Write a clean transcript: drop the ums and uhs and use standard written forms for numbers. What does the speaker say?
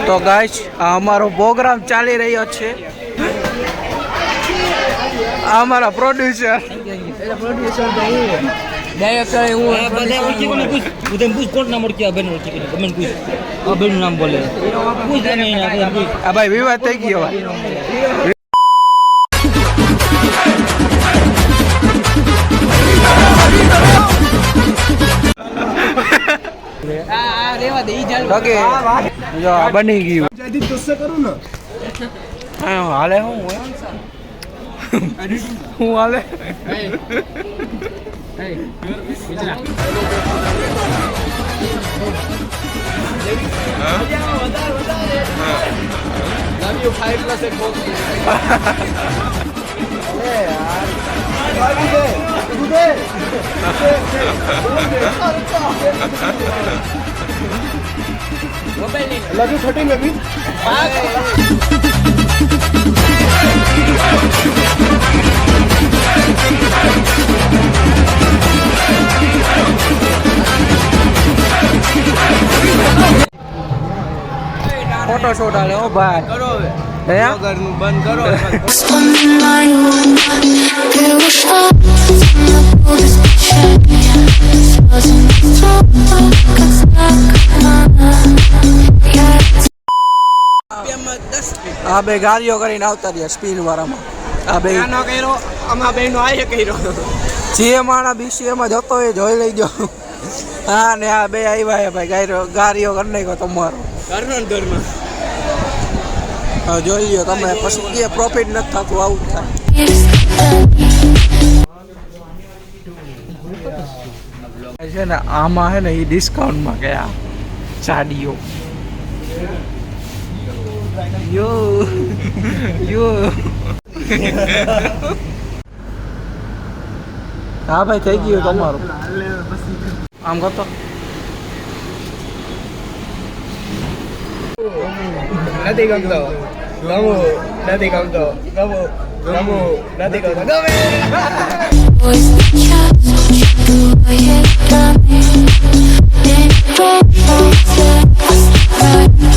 તો ગાઈસ આ અમારો પ્રોગ્રામ ચાલી રહ્યો છે. આ અમારા પ્રોડ્યુસર ડાયરેક્ટર હું બધા ઓળખી કોને પૂછ ઉધમ પૂછ કોણ નામ ઓળખી અબેન ઓળખી કોને કમેન્ટ પૂછ અબેન નામ બોલે પૂછ દે નહીં ના પૂછ આ ભાઈ વિવાદ થઈ ગયો હવે. રેવા દે ઈ ચાલુ ઓકે જો આ બની ગયું. જલ્દી તોસે કરું ને હા હાલે હું હાલે लगी 30 में भी ફોટો શૂટ હાલે ઓ ભાઈ करो હે घरનું બંધ કરો આ બે ગાડીઓ કરીને આવતા રહ્યા સ્પીડ વાળામાં. આ બે નાનો કર્યો આમાં બેનો આયે કર્યો જે માણા બીસીએમાં જતો એ જોઈ લેજો. હા ને આ બે આવ્યા હે ભાઈ ગાડીઓ કરી નાખ્યો તમારો ઘરનો હવે જોઈ લ્યો તમે પછી કે પ્રોફિટ નથી થતું આવું જ થાય. છે ને આમાં હે ને એ ડિસ્કાઉન્ટમાં ગયા સાડીઓ યો યો હા ભાઈ થઈ ગયું તમારું આમ કરતો નથી ગમતો ગમો નથી ગમતો ગમો ગમો નથી ગમતો ગમે Boys, cats, what you do, I hate me.